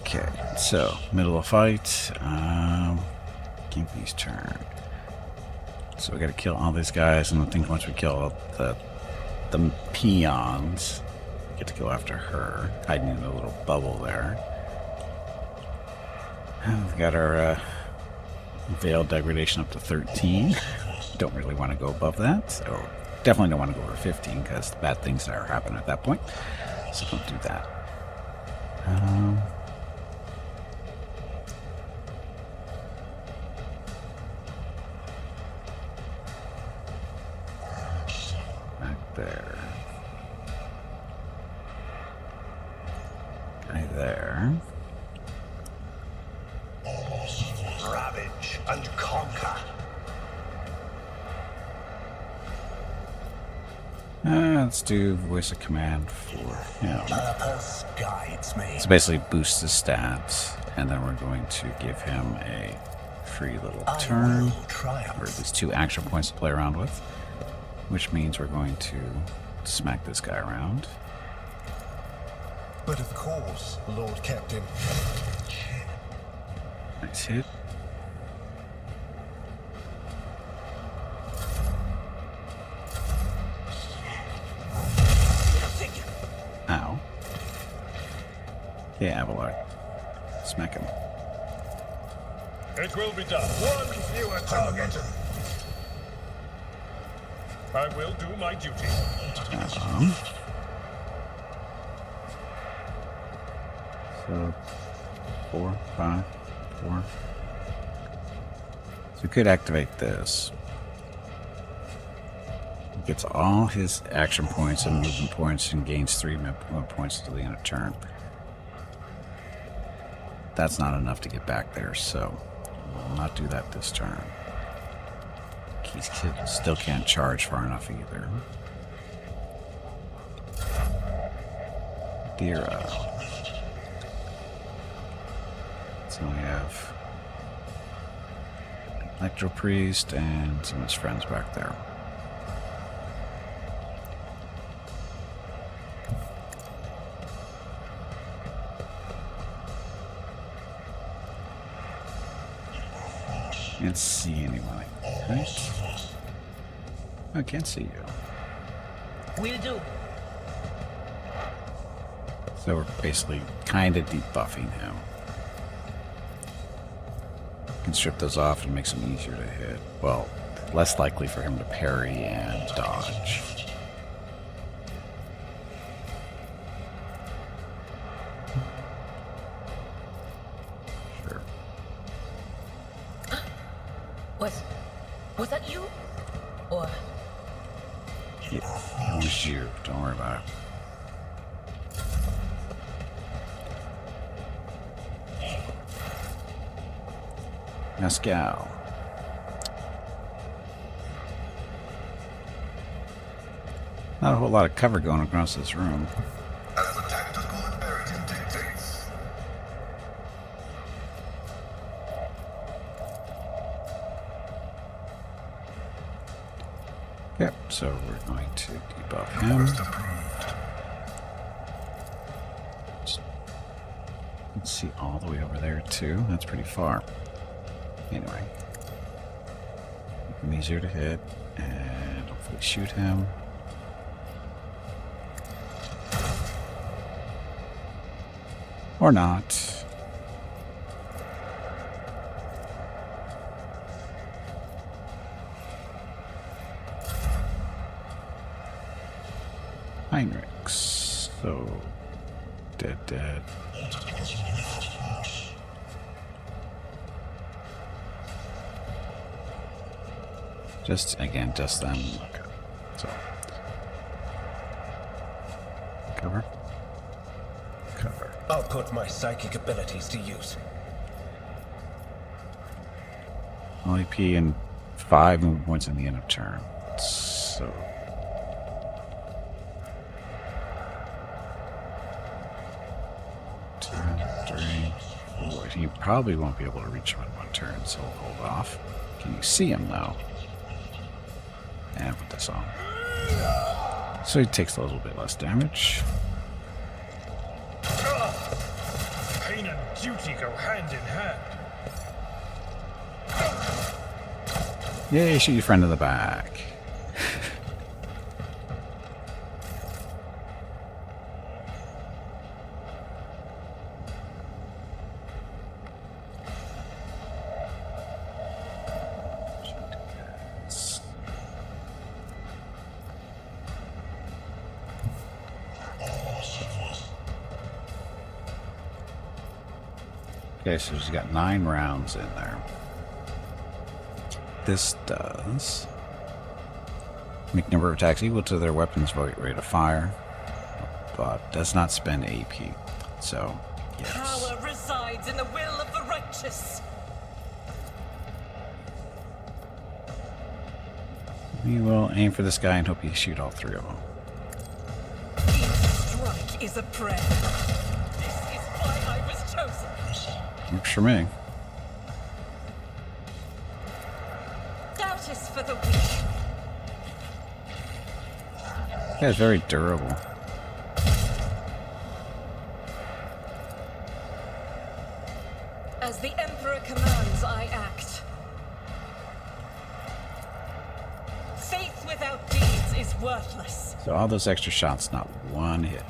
Okay, so middle of fight. Gimpy's turn. So we got to kill all these guys, and I think once we kill the peons, we get to go after her, hiding in a little bubble there. And we've got our veil degradation up to 13. Don't really want to go above that, so definitely don't want to go over 15 because bad things are happening at that point. So don't do that. Back there. Guy there. Ravage and conquer. Let's do voice of command for him. Purpose guides me. So basically boost his stats, and then we're going to give him a free little turn, or at least 2 action points to play around with, which means we're going to smack this guy around. But of course, Lord Captain. Nice hit. Ow. Yeah, Abelard. Smack him. It will be done. One fewer target. I will do my duty. So, 4, 5, 4. So we could activate this. He gets all his action points and movement points and gains 3 movement points until the end of turn. That's not enough to get back there, so we'll not do that this turn. He still can't charge far enough either. Dira. So we have Electro Priest and some of his friends back there. Can't see anyone, right? I can't see you. Will do. So we're basically kind of debuffing him. Can strip those off and makes them easier to hit. Well, less likely for him to parry and dodge. Sure. Was that you? Or Yeah, it was you. Don't worry about it. Mescal. Not a whole lot of cover going across this room. As the tactical imperative dictates. Yep, so we're going to debuff him. Let's see all the way over there too. That's pretty far. Anyway. Make him easier to hit and hopefully shoot him. Or not. Heinrichs. So dead. Just them. Okay. So cover. I'll put my psychic abilities to use. All AP and 5 movement points in the end of turn. So 2, 3, 4. You probably won't be able to reach him in 1 turn, so we'll hold off. Can you see him though? And put this on. So he takes a little bit less damage. Pain and duty go hand in hand. Yay, shoot your friend in the back. Okay, so she's got 9 rounds in there. This does make number of attacks equal to their weapon's rate of fire, but does not spend AP. So, yes. Power resides in the will of the righteous. We will aim for this guy and hope you shoot all 3 of them. Each strike is a prayer. This is why I was chosen. Works for me. Doubt is for the weak. This guy's very durable. As the Emperor commands, I act. Faith without deeds is worthless. So all those extra shots, not one hit.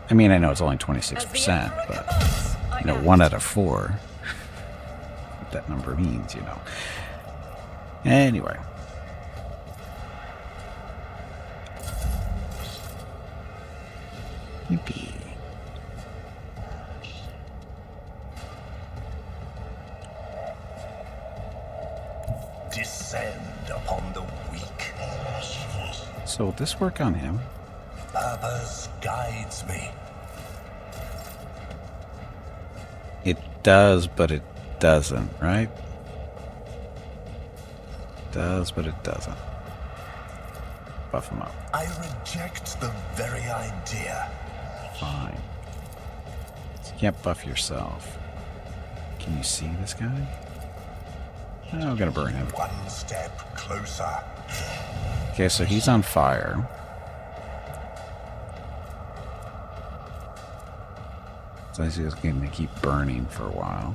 I mean, I know it's only 26%, but, you know, 1 out of 4. What that number means, you know. Anyway. Yippee. Descend upon the weak. So will this work on him? Purpose guides me. It does, but it doesn't, right? Does, but it doesn't. Buff him up. I reject the very idea. Fine. So you can't buff yourself. Can you see this guy? Oh, I'm gonna burn him. One step closer. Okay, so he's on fire. So he's just gonna keep burning for a while.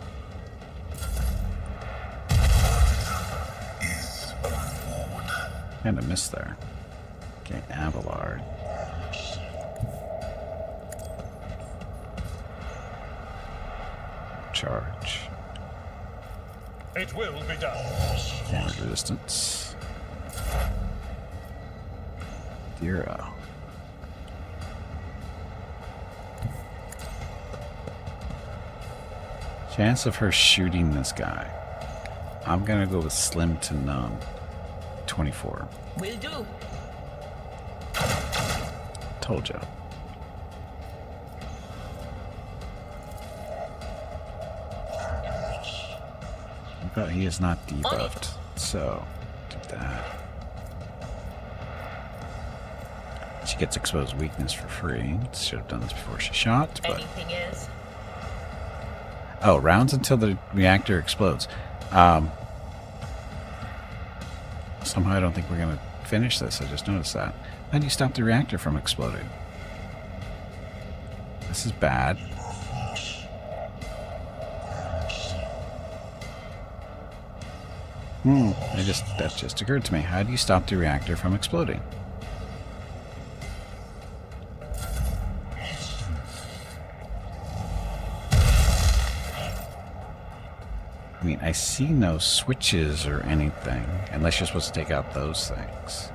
Is a reward. Kinda missed there. Okay, Abelard. Charge. It will be done. Damage resistance. Dira. Chance of her shooting this guy. I'm gonna go with slim to none. 24. Will do. Told ya. But he is not debuffed, so do that. She gets exposed weakness for free. Should have done this before she shot, but Anything is. oh, rounds until the reactor explodes. Somehow I don't think we're gonna finish this. I just noticed that. How do you stop the reactor from exploding? This is bad. That just occurred to me. How do you stop the reactor from exploding? I mean, I see no switches or anything, unless you're supposed to take out those things.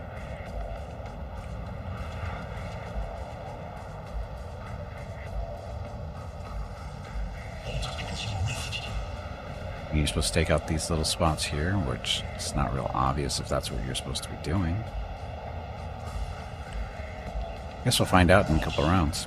You're supposed to take out these little spots here, which it's not real obvious if that's what you're supposed to be doing. Guess we'll find out in a couple of rounds.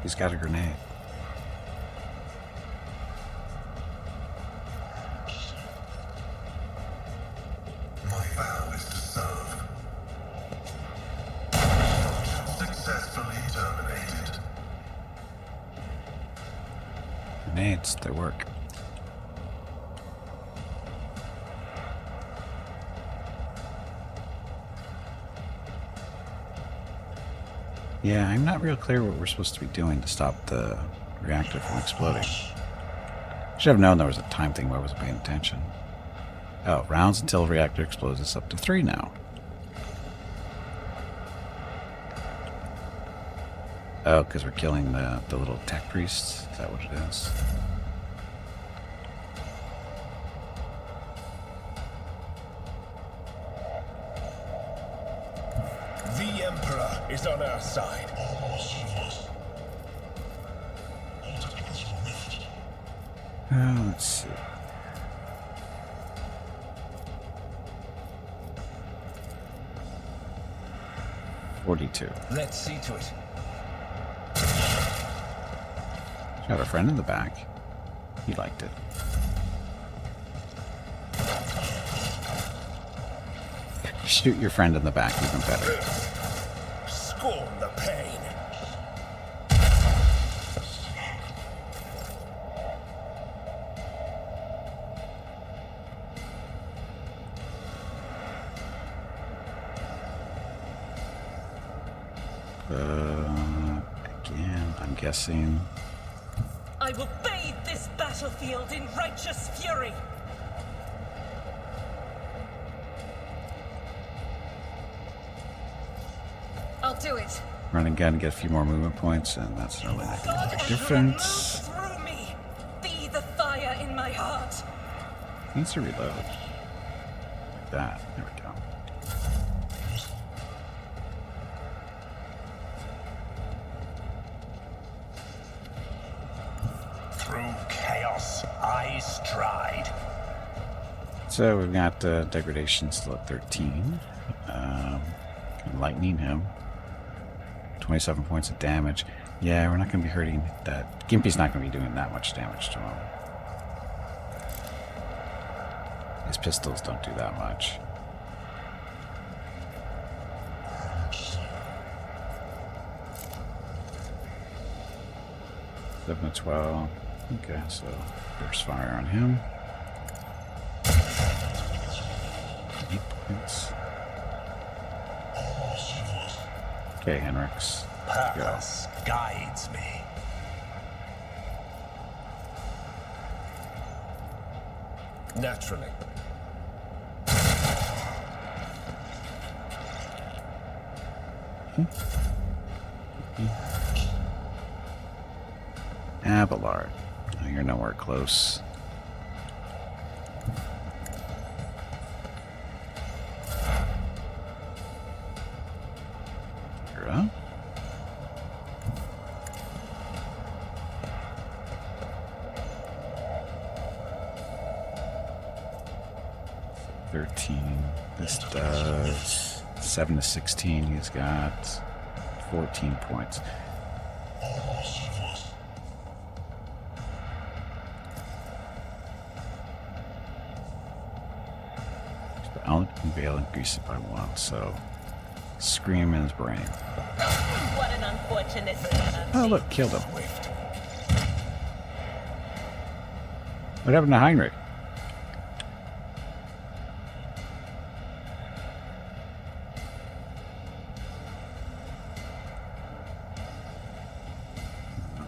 He's got a grenade. My vow is to serve. Successfully terminated. grenades. They work. Yeah, I'm not real clear what we're supposed to be doing to stop the reactor from exploding. Should have known there was a time thing, but I wasn't paying attention. Oh, rounds until reactor explodes. It's up to 3 now. Oh, because we're killing the little tech priests? Is that what it is? The Emperor is on our side. Let's see. $42. Let's see to it. Got a friend in the back. He liked it. Shoot your friend in the back, even better. Scorn the pain. Again, I'm guessing. I will bathe this battlefield in righteous fury. I'll do it. Run and gun to get a few more movement points, and that's really not going to make a difference. Through me, be the fire in my heart. Needs to reload. Like that. There we go. Through chaos, I stride. So we've got degradation still at 13. Lightning him. 27 points of damage. Yeah, we're not going to be hurting that. Gimpy's not going to be doing that much damage to him. His pistols don't do that much. Seven to 12. Okay, so burst fire on him. 8 points. Okay, Henrix. Purpose guides me. Naturally. Abelard. Oh, you're nowhere close. You're up. This does 7 to 16. He's got 14 points. I'll Veil increase it by 1, so scream in his brain. What an unfortunate man. Oh, look, killed him. What happened to Heinrich?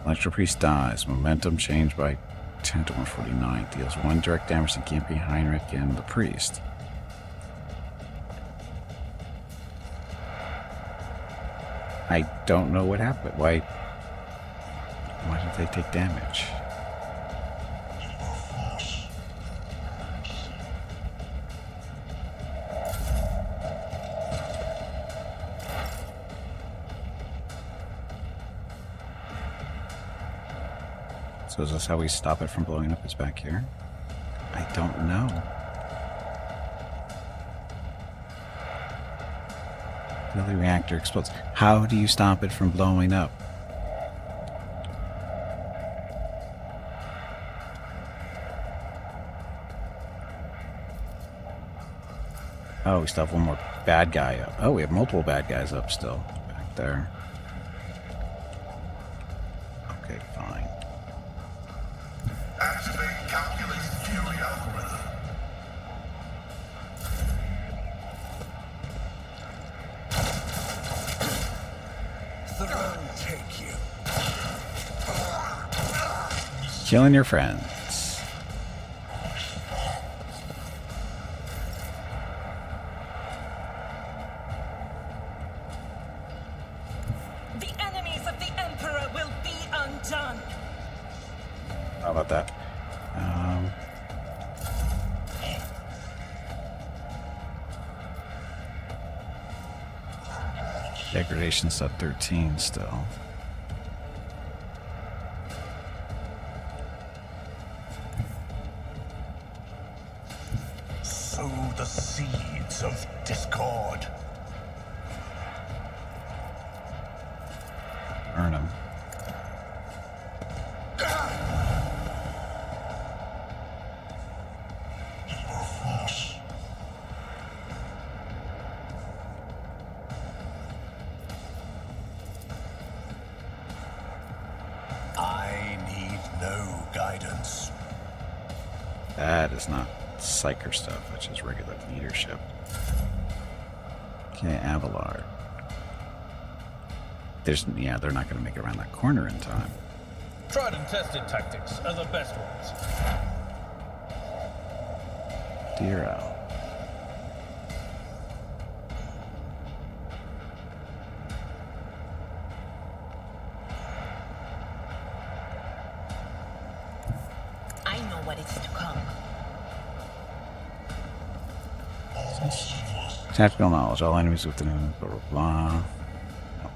Electro Priest dies. Momentum changed by 10 to 149. Deals 1 direct damage to Gimpy, Heinrich, and the Priest. I don't know what happened. Why did they take damage? So is this how we stop it from blowing up? It's back here? I don't know. The reactor explodes. How do you stop it from blowing up? Oh, we still have one more bad guy up. Oh, we have multiple bad guys up still. Back there. Okay, fine. take you. Killing your friends. The enemies of the Emperor will be undone. How about that? Degradation's at 13 still. Sow the seeds of discord. Burn them. I need no guidance. That is not Psyker stuff, which is regular leadership. Okay, Abelard. Yeah, they're not going to make it around that corner in time. Tried and tested tactics are the best ones. Dero. I know what is to come. Tactical knowledge. All enemies within him, blah, blah, blah. No.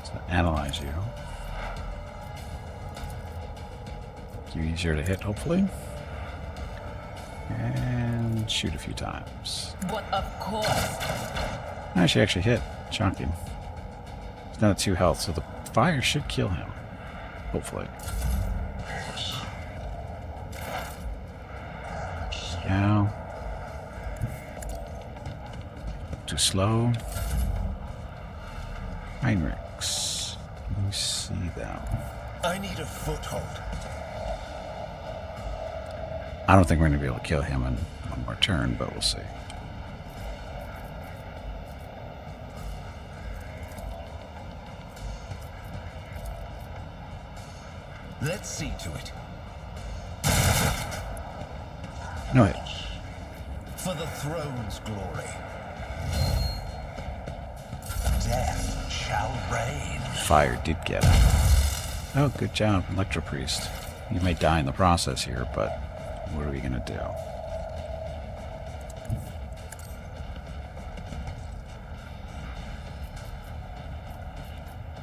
So analyze you. You're easier to hit, hopefully. And shoot a few times. But of course. She actually hit. Shocking. He's down to 2 health, so the fire should kill him. Hopefully. Now. Too slow. Heinrichs. You see them. I need a foothold. I don't think we're going to be able to kill him in one more turn, but we'll see. Let's see to it. No hit. For the throne's glory. Death shall reign. Fire did get him. Oh, good job, Electro Priest. You may die in the process here, but what are we going to do?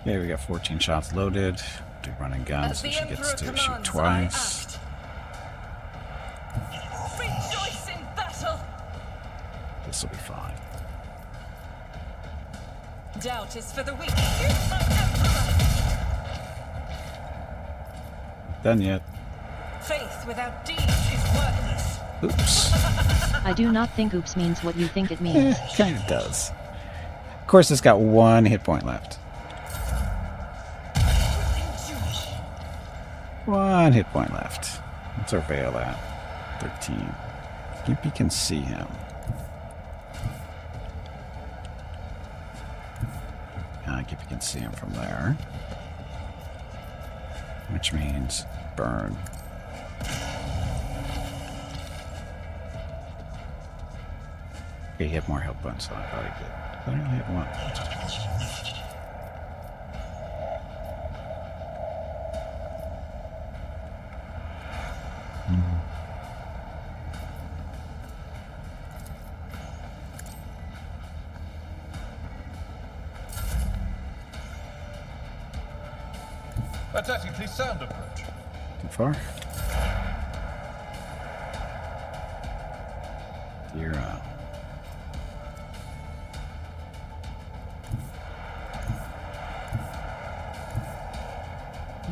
Okay, we got 14 shots loaded. Do running guns, so she gets to shoot twice. Rejoice in battle. This will be fine. Doubt is for the weak. Here's my Emperor. Done yet. Faith without deeds is worthless. Oops. I do not think oops means what you think it means. Kind of does. Of course, it's got 1 hit point left. 1 hit point left. What's our veil at? 13. Gimpy can see him. Gimpy can see him from there. Which means burn. Okay, he had more health points than I thought he did. I only had 1. A tactically sound approach. Too far? You're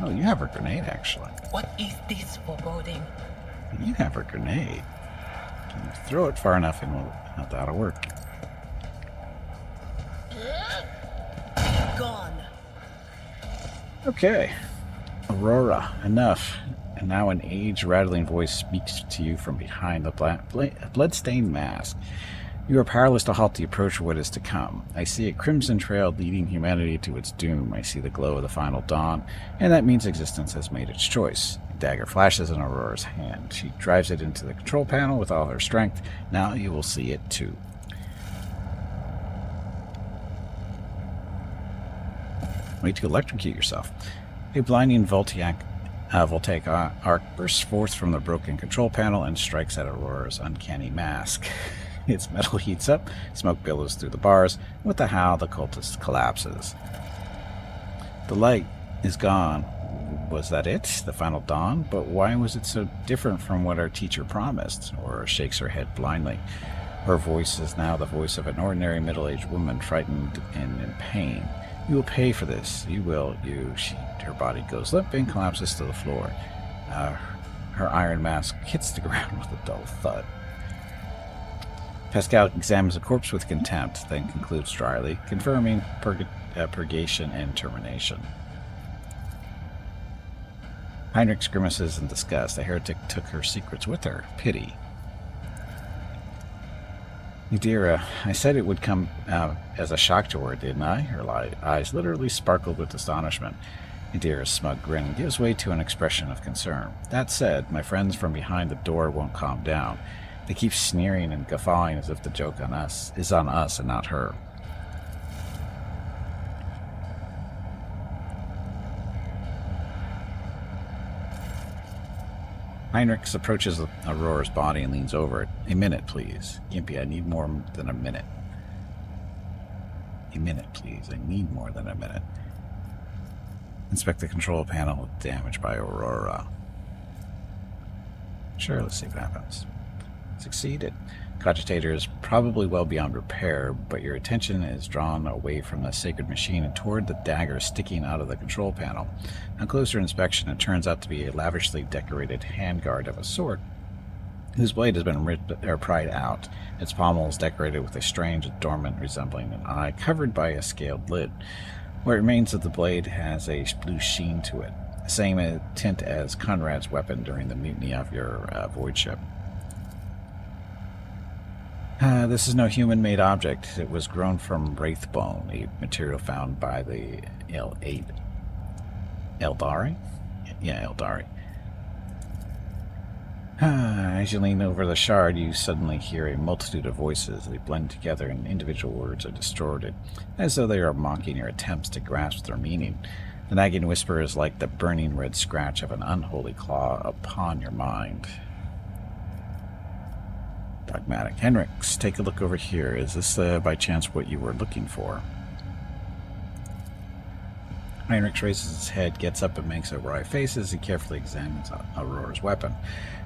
Oh, you have a grenade, actually. What is this foreboding? You have a grenade. Can you throw it far enough and that'll work. Gone. Okay. Aurora, enough. And now an age-rattling voice speaks to you from behind the blood-stained mask. You are powerless to halt the approach of what is to come. I see a crimson trail leading humanity to its doom. I see the glow of the final dawn, and that means existence has made its choice. A dagger flashes in Aurora's hand. She drives it into the control panel with all her strength. Now you will see it too. Wait to electrocute yourself. A blinding voltaic arc bursts forth from the broken control panel and strikes at Aurora's uncanny mask. Its metal heats up, smoke billows through the bars. With a howl, the cultist collapses. The light is gone. Was that it? The final dawn? But why was it so different from what our teacher promised? Aurora shakes her head blindly. Her voice is now the voice of an ordinary middle-aged woman, frightened and in pain. You will pay for this. You will. Her body goes limp and collapses to the floor. Her iron mask hits the ground with a dull thud. Pascal examines the corpse with contempt, then concludes dryly, confirming purgation and termination. Heinrich grimaces in disgust. The heretic took her secrets with her. Pity. Yadira, I said it would come as a shock to her, didn't I? Her eyes literally sparkled with astonishment. Yadira's smug grin gives way to an expression of concern. That said, my friends from behind the door won't calm down. They keep sneering and guffawing as if the joke is on us and not her. Heinrich approaches Aurora's body and leans over it. A minute, please. Gimpy, I need more than a minute. A minute, please. I need more than a minute. Inspect the control panel with damage by Aurora. Sure, let's see what happens. Succeeded. Cogitator is probably well beyond repair, but your attention is drawn away from the sacred machine and toward the dagger sticking out of the control panel. On closer inspection, it turns out to be a lavishly decorated handguard of a sort, whose blade has been pried out. Its pommel is decorated with a strange adornment resembling an eye, covered by a scaled lid. What remains of the blade has a blue sheen to it, the same tint as Conrad's weapon during the mutiny of your void ship. This is no human-made object. It was grown from wraith bone, a material found by the Eldari? Yeah, Eldari. As you lean over the shard, you suddenly hear a multitude of voices. They blend together and individual words are distorted, as though they are mocking your attempts to grasp their meaning. The nagging whisper is like the burning red scratch of an unholy claw upon your mind. Pragmatic. Henrix, take a look over here. Is this by chance what you were looking for? Heinrich raises his head, gets up, and makes a wry face as he carefully examines Aurora's weapon.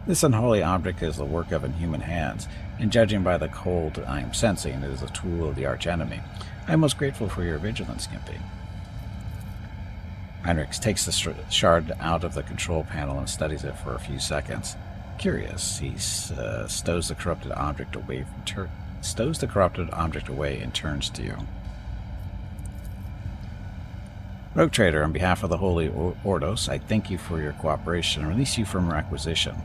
This unholy object is the work of inhuman hands, and judging by the cold I am sensing, it is a tool of the archenemy. I am most grateful for your vigilance, Gimpy. Heinrich takes the shard out of the control panel and studies it for a few seconds. Curious, he stows the corrupted object away and turns to you. Rogue Trader, on behalf of the Holy Ordos, I thank you for your cooperation and release you from requisition.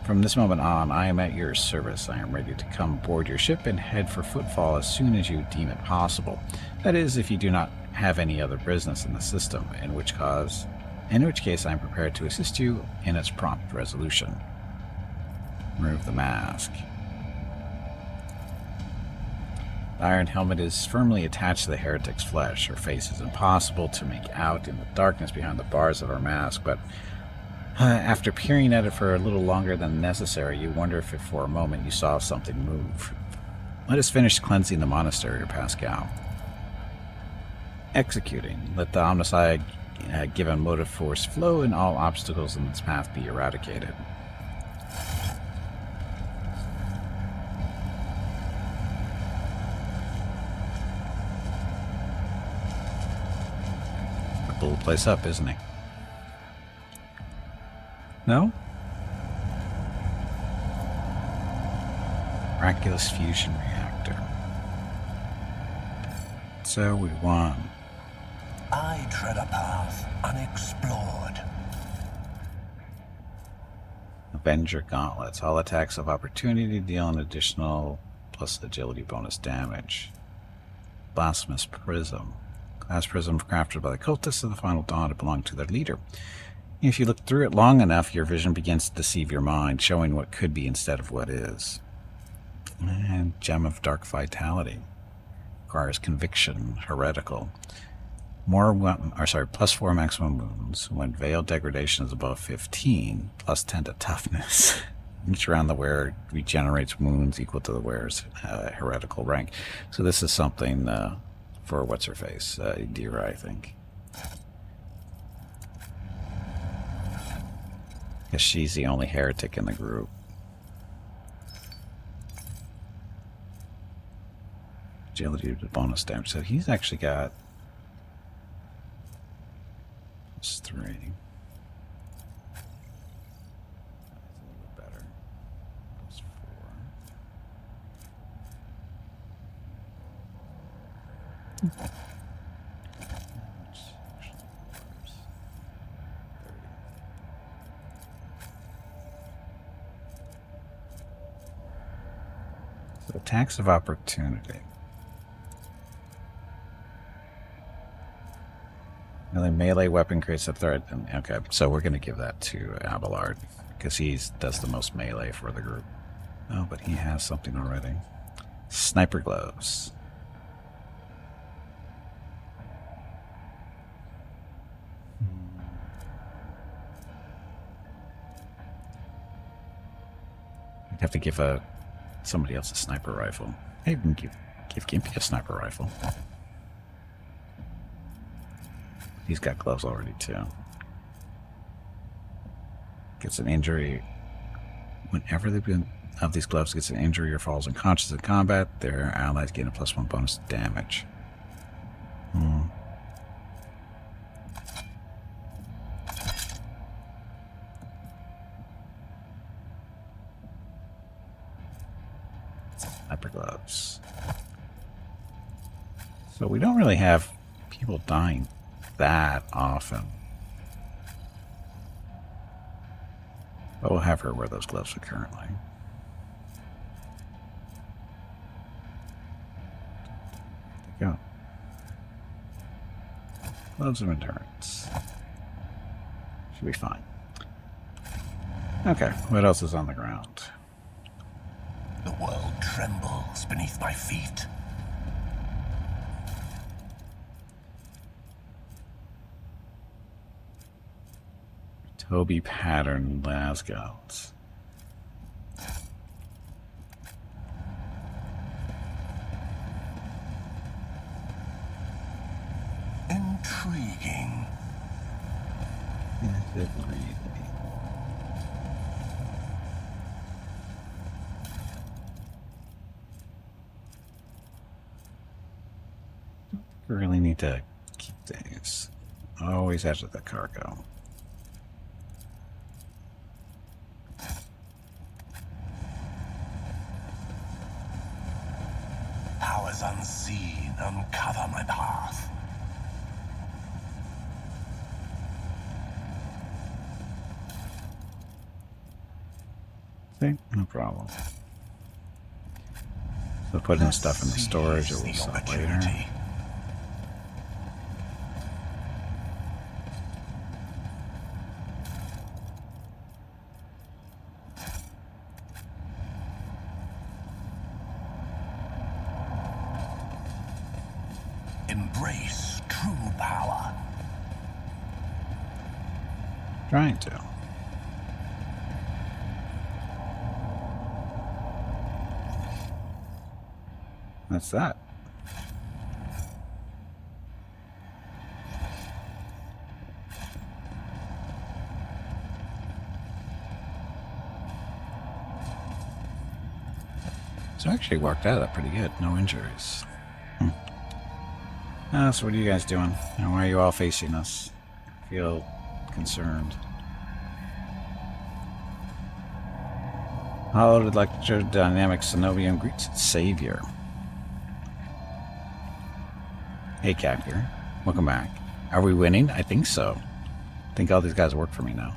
From this moment on, I am at your service. I am ready to come aboard your ship and head for Footfall as soon as you deem it possible. That is, if you do not have any other business in the system, in which case I am prepared to assist you in its prompt resolution. Remove the mask. The iron helmet is firmly attached to the heretic's flesh. Her face is impossible to make out in the darkness behind the bars of her mask, but after peering at it for a little longer than necessary, you wonder if for a moment you saw something move. Let us finish cleansing the monastery, Pascal. Executing. Let the Omnicide given motive force flow and all obstacles in its path be eradicated. Blew the place up, isn't he? No? Miraculous fusion reactor. So we won. I tread a path unexplored. Avenger gauntlets. All attacks of opportunity deal an additional plus agility bonus damage. Blasphemous Prism. Glass prism crafted by the cultists of the Final Dawn to belong to their leader. If you look through it long enough, your vision begins to deceive your mind, showing what could be instead of what is. And Gem of Dark Vitality. Requires Conviction, Heretical. Plus 4 maximum wounds. When Veiled Degradation is above 15, plus 10 to Toughness. Each round the wearer regenerates wounds equal to the wearer's heretical rank. So this is something for what's-her-face, Dira, I think. Because she's the only heretic in the group. Agility to bonus damage. So he's actually got plus 3. That's a little better. Plus 4. Which actually works. 30. So attacks of opportunity. And then melee weapon creates a threat. Okay, so we're going to give that to Abelard because he does the most melee for the group. Oh, but he has something already. Sniper gloves. I'd have to give somebody else a sniper rifle. Hey, we can give Gimpy a sniper rifle. He's got gloves already, too. Gets an injury. Whenever of these gloves gets an injury or falls unconscious in combat, their allies gain a +1 bonus to damage. Sniper gloves. So we don't really have people dying that often. But we'll have her wear those gloves currently. There you go. Gloves of endurance. Should be fine. Okay, what else is on the ground? The world trembles beneath my feet. Toby pattern lasgouts. Intriguing. Is it really? We really need to keep these. Always after the cargo. Powers unseen uncover my path. See? No problem. So putting stuff in the storage it will sell later. Embrace true power. Trying to. That's that. So actually worked out pretty good. No injuries. So what are you guys doing? And why are you all facing us? I feel concerned. Hollowed electrodynamic Cenobium greets its savior. Hey, Captor. Welcome back. Are we winning? I think so. I think all these guys work for me now.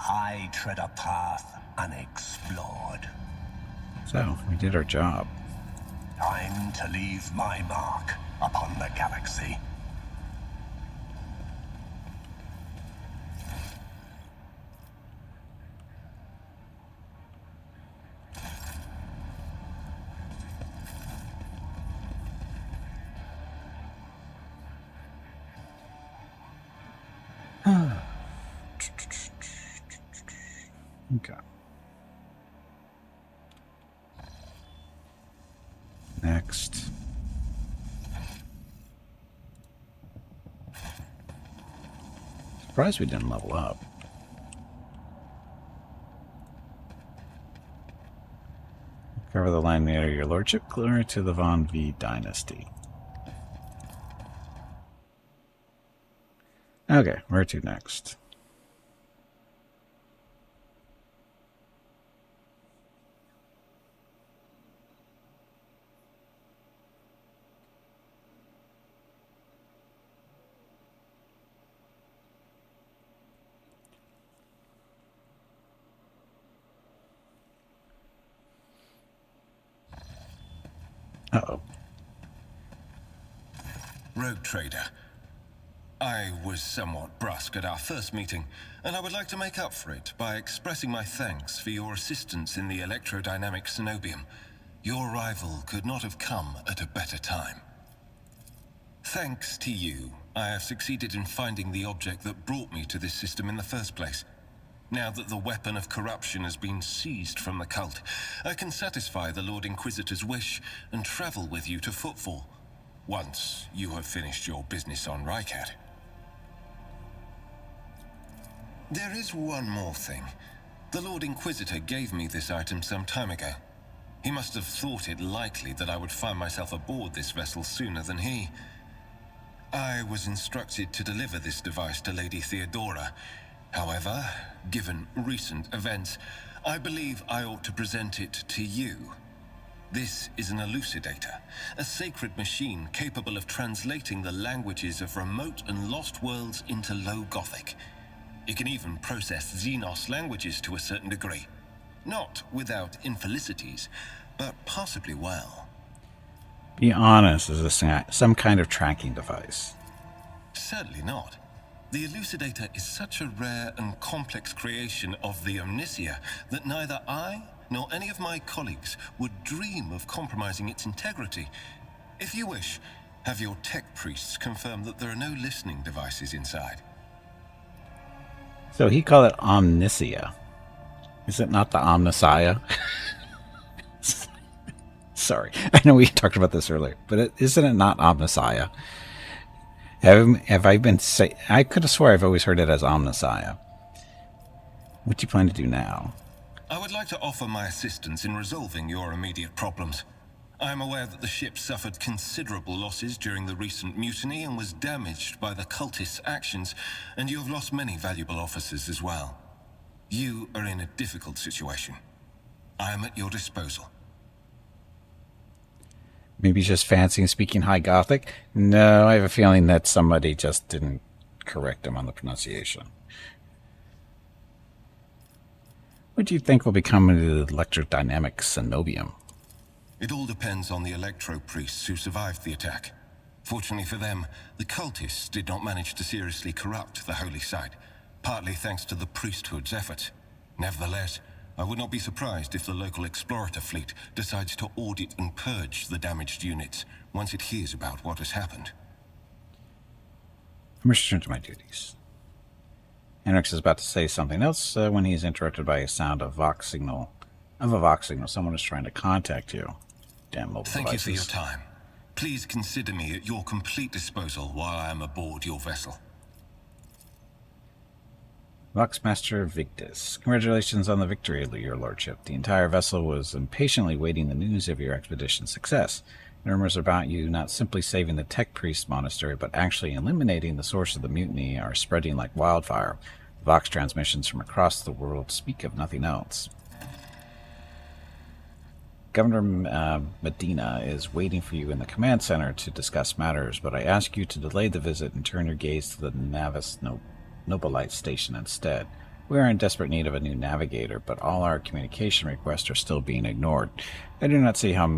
I tread a path unexplored. So, we did our job. Time to leave my mark upon the galaxy. Okay. Next. Surprised we didn't level up. Cover the line near your lordship, clear to the Von V dynasty. Okay, where to next? Uh-oh. Rogue Trader. I was somewhat brusque at our first meeting, and I would like to make up for it by expressing my thanks for your assistance in the electrodynamic Cenobium. Your arrival could not have come at a better time. Thanks to you, I have succeeded in finding the object that brought me to this system in the first place. Now that the weapon of corruption has been seized from the cult, I can satisfy the Lord Inquisitor's wish and travel with you to Footfall, once you have finished your business on Rycat. There is one more thing. The Lord Inquisitor gave me this item some time ago. He must have thought it likely that I would find myself aboard this vessel sooner than he. I was instructed to deliver this device to Lady Theodora. However, given recent events, I believe I ought to present it to you. This is an elucidator, a sacred machine capable of translating the languages of remote and lost worlds into Low Gothic. It can even process Xenos languages to a certain degree. Not without infelicities, but possibly well. Be honest, is this some kind of tracking device? Certainly not. The elucidator is such a rare and complex creation of the Omnisia that neither I nor any of my colleagues would dream of compromising its integrity. If you wish, have your tech priests confirm that there are no listening devices inside. So he called it Omnisia. Is it not the Omnissiah? Sorry, I know we talked about this earlier, but isn't it not Omnissiah? Have I been say? I could have swore I've always heard it as Omnissiah. What do you plan to do now? I would like to offer my assistance in resolving your immediate problems. I am aware that the ship suffered considerable losses during the recent mutiny and was damaged by the cultists' actions, and you have lost many valuable officers as well. You are in a difficult situation. I am at your disposal. Maybe he's just fancying speaking High Gothic? No, I have a feeling that somebody just didn't correct him on the pronunciation. What do you think will become of the electrodynamic Cenobium? It all depends on the electro-priests who survived the attack. Fortunately for them, the cultists did not manage to seriously corrupt the holy site, partly thanks to the priesthood's efforts. Nevertheless, I would not be surprised if the local explorator fleet decides to audit and purge the damaged units once it hears about what has happened. I'm returned to my duties. Henrix is about to say something else when he is interrupted by a sound of a Vox signal. Someone is trying to contact you. Damn mobile Thank devices. you for your time. Please consider me at your complete disposal while I am aboard your vessel. Voxmaster Victus, congratulations on the victory, your lordship. The entire vessel was impatiently waiting the news of your expedition's success. Rumors about you not simply saving the Tech Priest Monastery, but actually eliminating the source of the mutiny are spreading like wildfire. Vox transmissions from across the world speak of nothing else. Governor Medina is waiting for you in the command center to discuss matters, but I ask you to delay the visit and turn your gaze to the Navis Nobilite station instead. We are in desperate need of a new navigator, but all our communication requests are still being ignored. I do not see how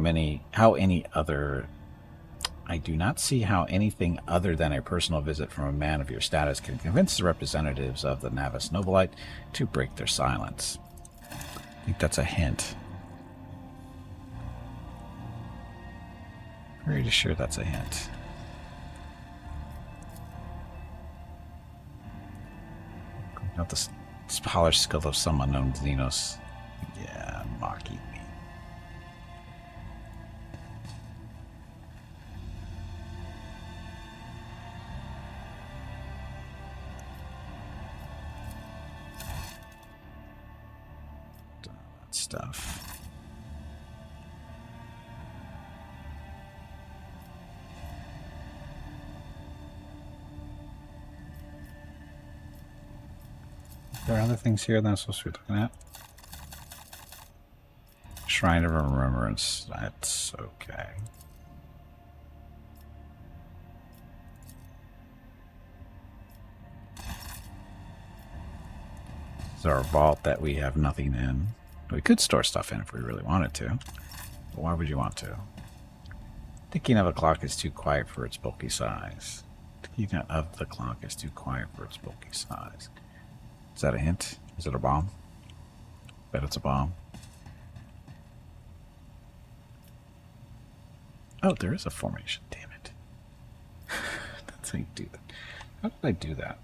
anything other than a personal visit from a man of your status can convince the representatives of the Navis Nobilite to break their silence. I think that's a hint. Pretty sure that's a hint. Not the polished skill of some unknown Xenos. Yeah, mocking me. That stuff. There are other things here that I'm supposed to be looking at. Shrine of Remembrance. That's okay. Is there a vault that we have nothing in? We could store stuff in if we really wanted to. But why would you want to? Thinking of a clock is too quiet for its bulky size. Thinking of the clock is too quiet for its bulky size. Is that a hint? Is it a bomb? Bet it's a bomb. Oh, there is a formation. Damn it. That's how you do that. How did I do that?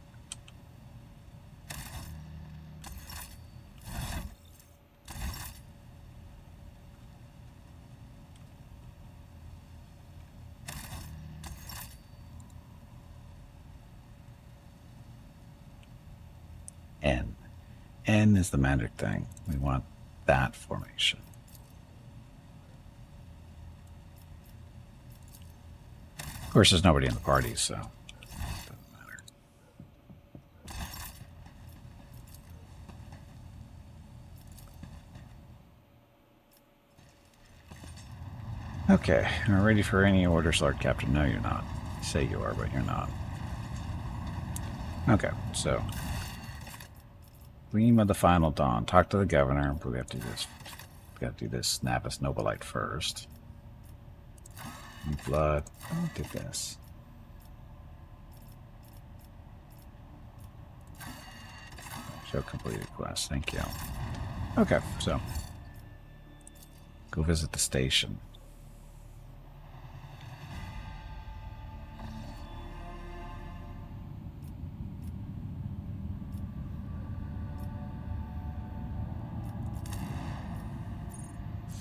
N. N is the magic thing. We want that formation. Of course, there's nobody in the party, so it doesn't matter. Okay, are we ready for any orders, Lord Captain? No, you're not. You say you are, but you're not. Okay, so Gleam of the Final Dawn. Talk to the governor. We have to do this. We got to do this Navis Nobilite first. Blood. Oh, did this. Show completed quest. Thank you. Okay, so go visit the station.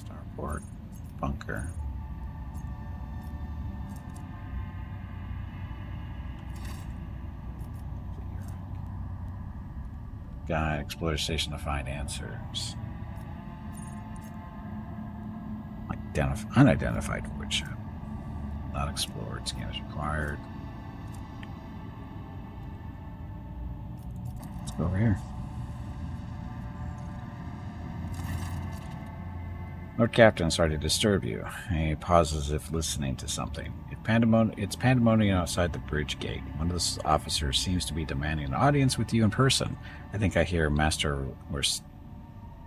Starport bunker. Guide, explore station to find answers. Unidentified wood ship. Not explored. Scan is required. Let's go over here. Lord Captain, sorry to disturb you. He pauses as if listening to something. It's pandemonium outside the bridge gate. One of the officers seems to be demanding an audience with you in person. I think I hear Master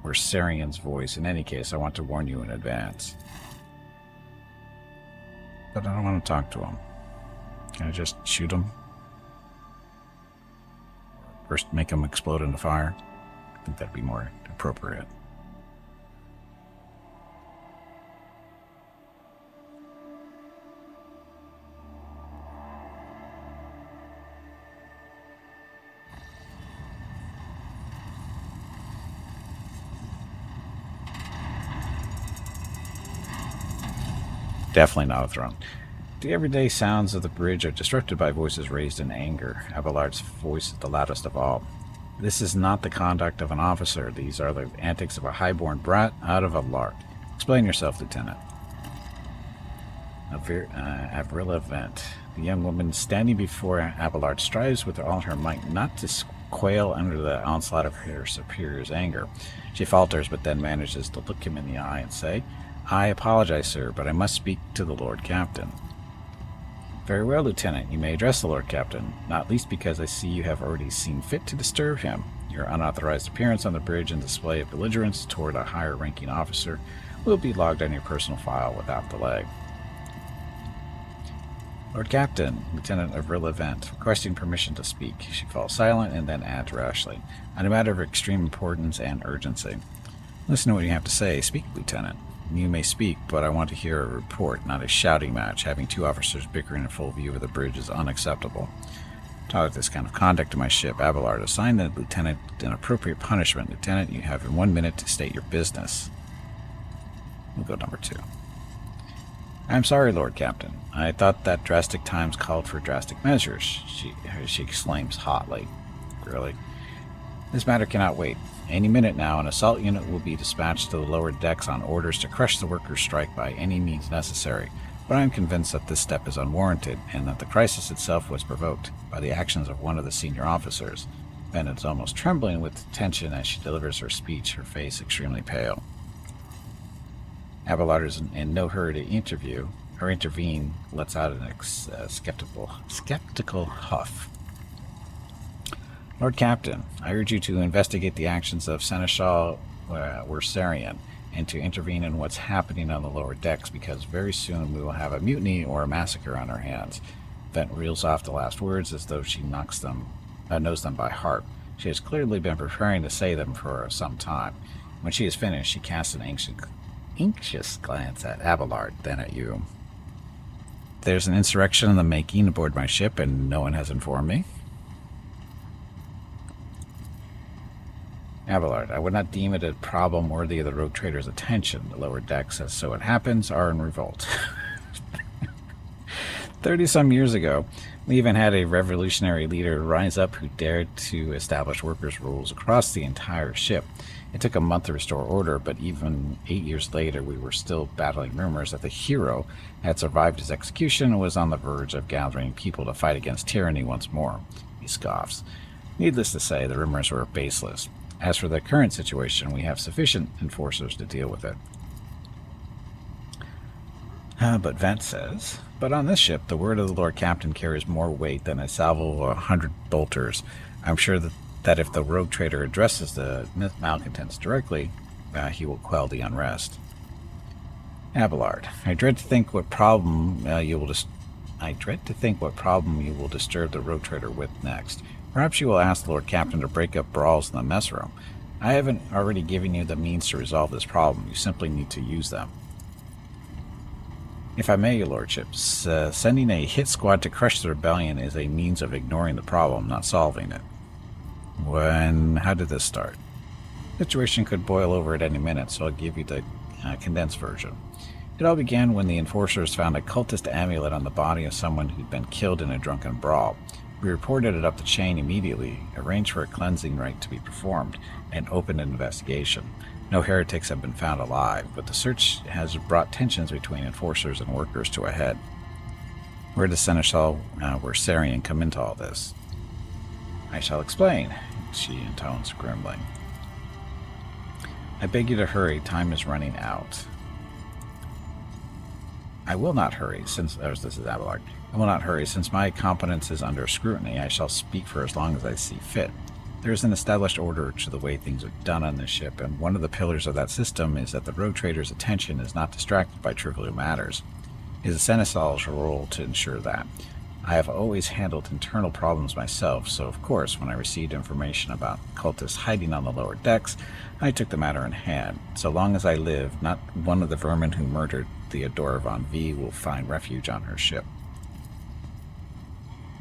Wersarian's voice. In any case, I want to warn you in advance. But I don't want to talk to him. Can I just shoot him? First, make him explode into fire? I think that'd be more appropriate. Definitely not a throne. The everyday sounds of the bridge are disrupted by voices raised in anger. Abelard's voice is the loudest of all. This is not the conduct of an officer. These are the antics of a highborn brat out of a lark. Explain yourself, Lieutenant. Avril event. The young woman standing before Abelard strives with all her might not to quail under the onslaught of her superior's anger. She falters, but then manages to look him in the eye and say, I apologize, sir, but I must speak to the Lord Captain. Very well, Lieutenant. You may address the Lord Captain, not least because I see you have already seen fit to disturb him. Your unauthorized appearance on the bridge and display of belligerence toward a higher-ranking officer will be logged on your personal file without delay. Lord Captain, Lieutenant Avril Vent, requesting permission to speak. She falls silent and then adds rashly, on a matter of extreme importance and urgency. Listen to what you have to say. Speak, Lieutenant. You may speak, but I want to hear a report, not a shouting match. Having two officers bickering in full view of the bridge is unacceptable. Tolerate this kind of conduct to my ship. Abelard, assign the lieutenant an appropriate punishment. Lieutenant, you have 1 minute to state your business. We'll go number 2. I'm sorry, Lord Captain. I thought that drastic times called for drastic measures, she exclaims hotly. Really? This matter cannot wait. Any minute now, an assault unit will be dispatched to the lower decks on orders to crush the workers' strike by any means necessary. But I am convinced that this step is unwarranted, and that the crisis itself was provoked by the actions of one of the senior officers. Bennett is almost trembling with tension as she delivers her speech, her face extremely pale. Abelard is in no hurry to intervene, lets out a skeptical huff. Lord Captain, I urge you to investigate the actions of Seneschal Wersarian and to intervene in what's happening on the lower decks, because very soon we will have a mutiny or a massacre on our hands. Vent reels off the last words as though she knows them by heart. She has clearly been preparing to say them for some time. When she is finished, she casts an anxious glance at Abelard, then at you. There's an insurrection in the making aboard my ship, and no one has informed me. Abelard, I would not deem it a problem worthy of the rogue trader's attention. The lower decks, as so it happens, are in revolt. 30-some years ago, we even had a revolutionary leader rise up who dared to establish workers' rules across the entire ship. It took a month to restore order, but even 8 years later, we were still battling rumors that the hero had survived his execution and was on the verge of gathering people to fight against tyranny once more. He scoffs. Needless to say, the rumors were baseless. As for the current situation, we have sufficient enforcers to deal with it. But Vent says, but on this ship, the word of the Lord Captain carries more weight than a salvo of 100 bolters. I'm sure that if the rogue trader addresses the malcontents directly, he will quell the unrest. Abelard, I dread to think what problem you will disturb the rogue trader with next. Perhaps you will ask the Lord Captain to break up brawls in the mess room. I haven't already given you the means to resolve this problem. You simply need to use them. If I may, your lordships, sending a hit squad to crush the rebellion is a means of ignoring the problem, not solving it. How did this start? The situation could boil over at any minute, so I'll give you the condensed version. It all began when the enforcers found a cultist amulet on the body of someone who'd been killed in a drunken brawl. We reported it up the chain immediately, arranged for a cleansing rite to be performed, and opened an investigation. No heretics have been found alive, but the search has brought tensions between enforcers and workers to a head. Where does Seneschal Wersarian come into all this? I shall explain, she intones grimly. I beg you to hurry, time is running out. I will not hurry, since this is Abelard. I will not hurry, since my competence is under scrutiny. I shall speak for as long as I see fit. There is an established order to the way things are done on this ship, and one of the pillars of that system is that the rogue trader's attention is not distracted by trivial matters. It is the Seneschal's role to ensure that. I have always handled internal problems myself, so of course, when I received information about cultists hiding on the lower decks, I took the matter in hand. So long as I live, not one of the vermin who murdered Theodora von V will find refuge on her ship.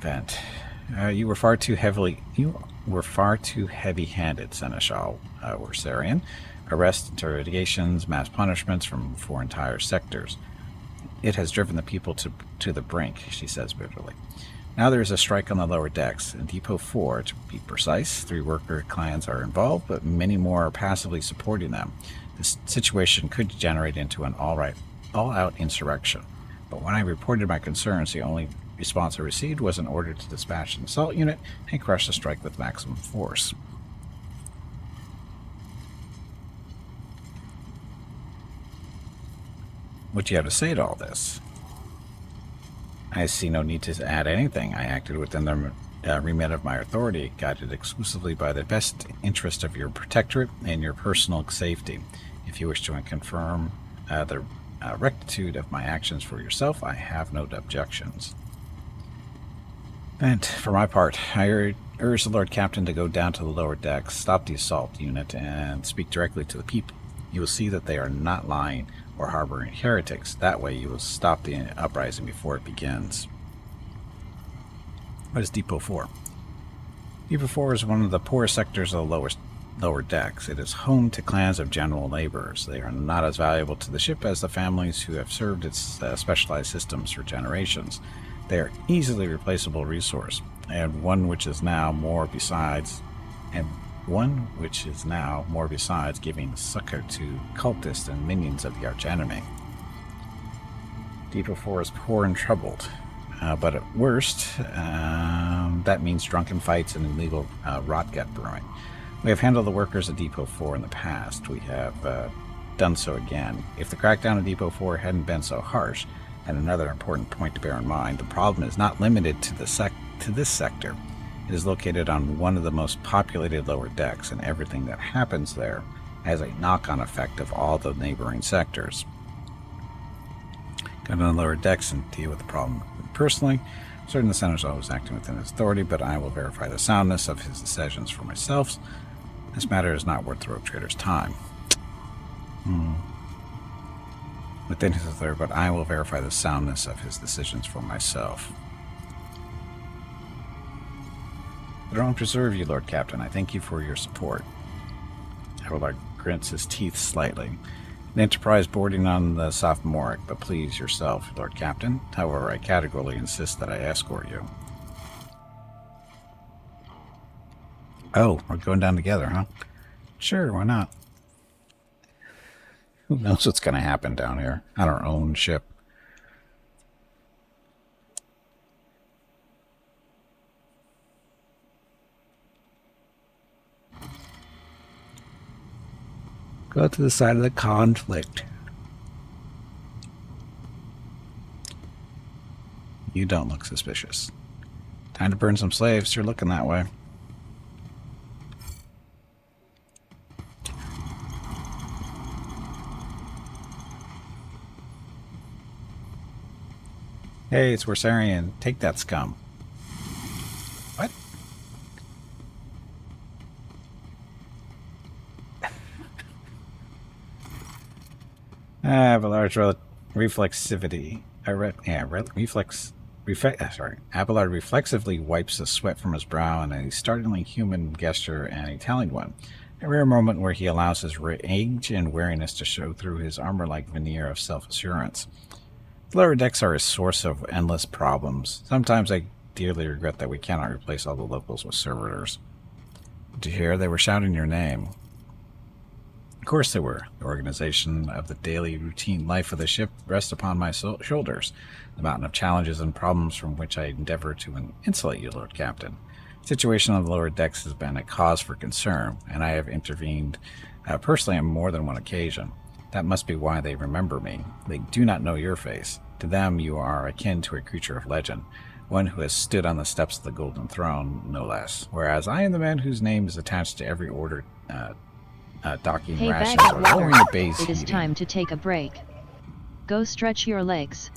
Vent, you were far too heavy-handed, Seneschal Wersarian. Arrests, interrogations, mass punishments for entire sectors. It has driven the people to the brink, she says bitterly. Now there is a strike on the lower decks. In Depot 4, to be precise, 3 worker clans are involved, but many more are passively supporting them. This situation could degenerate into an all-out insurrection. But when I reported my concerns, the only response I received was an order to dispatch an assault unit and crush the strike with maximum force. What do you have to say to all this? I see no need to add anything. I acted within the remit of my authority, guided exclusively by the best interest of your protectorate and your personal safety. If you wish to confirm the rectitude of my actions for yourself, I have no objections. And for my part, I urge the Lord Captain to go down to the lower decks, stop the assault unit, and speak directly to the people. You will see that they are not lying or harboring heretics. That way you will stop the uprising before it begins. What is Depot 4? Depot 4 is one of the poorest sectors of the lower decks. It is home to clans of general laborers. They are not as valuable to the ship as the families who have served its specialized systems for generations. They are easily replaceable resource, and one which is now more besides giving succor to cultists and minions of the archenemy. Depot 4 is poor and troubled. But at worst, that means drunken fights and illegal rotgut brewing. We have handled the workers at Depot 4 in the past. We have done so again. If the crackdown at Depot 4 hadn't been so harsh, and another important point to bear in mind, the problem is not limited to this sector. It is located on one of the most populated lower decks, and everything that happens there has a knock-on effect of all the neighboring sectors. Go on the lower decks and deal with the problem personally. Certain the Senator is always acting within his authority, but I will verify the soundness of his decisions for myself. This matter is not worth the rogue trader's time. Within his authority, but I will verify the soundness of his decisions for myself. The throne preserve you, Lord Captain. I thank you for your support. Abelard grits his teeth slightly. An enterprise boarding on the sophomoric, but please yourself, Lord Captain. However, I categorically insist that I escort you. Oh, we're going down together, huh? Sure, why not? Who knows what's going to happen down here on our own ship? Go to the side of the conflict. You don't look suspicious. Time to burn some slaves. You're looking that way. Hey, it's Worsarian. Take that scum. What? I have a large reflexivity. Abelard reflexively wipes the sweat from his brow in a startlingly human gesture and a telling one. A rare moment where he allows his age and wariness to show through his armor-like veneer of self-assurance. The lower decks are a source of endless problems. Sometimes I dearly regret that we cannot replace all the locals with servitors. Did you hear? They were shouting your name. Of course they were. The organization of the daily routine life of the ship rests upon my shoulders. The mountain of challenges and problems from which I endeavor to insulate you, Lord Captain. The situation on the lower decks has been a cause for concern, and I have intervened personally on more than one occasion. That must be why they remember me. They do not know your face. To them you are akin to a creature of legend, one who has stood on the steps of the Golden Throne, no less, whereas I am the man whose name is attached to every order docking Hey, rations bag or of lowering water. the base It is heating. time to take a break. Go stretch your legs.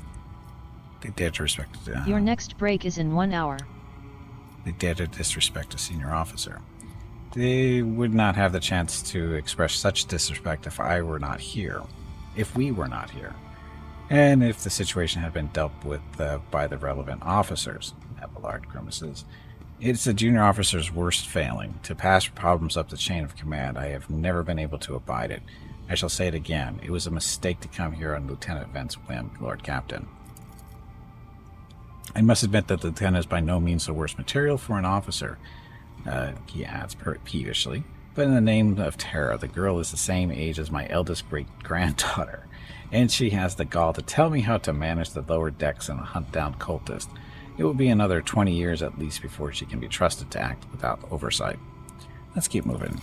They dare to respect Your next break is in 1 hour. They dare to disrespect a senior officer. They would not have the chance to express such disrespect if I were not here. If we were not here. And if the situation had been dealt with by the relevant officers, Abelard grimaces. It's a junior officer's worst failing. To pass problems up the chain of command, I have never been able to abide it. I shall say it again. It was a mistake to come here on Lieutenant Vent's whim, Lord Captain. I must admit that the lieutenant is by no means the worst material for an officer, he adds peevishly. But in the name of terror, the girl is the same age as my eldest great-granddaughter, and she has the gall to tell me how to manage the lower decks and hunt down cultists. It will be another 20 years at least before she can be trusted to act without oversight. Let's keep moving.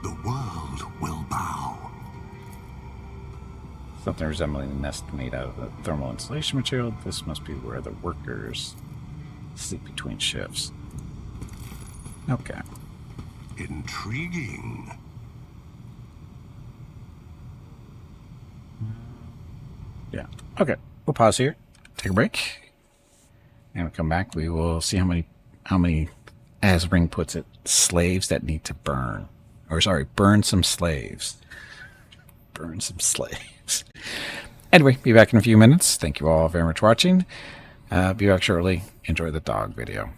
The world will bow. Something resembling a nest made out of a thermal insulation material. This must be where the workers sleep between shifts. Okay. Intriguing. Yeah. Okay. We'll pause here. Take a break. And we'll come back. We will see how many, as Ring puts it, slaves that need to burn. Or sorry, burn some slaves. Burn some slaves. Anyway, be back in a few minutes. Thank you all very much for watching. Be back shortly. Enjoy the dog video.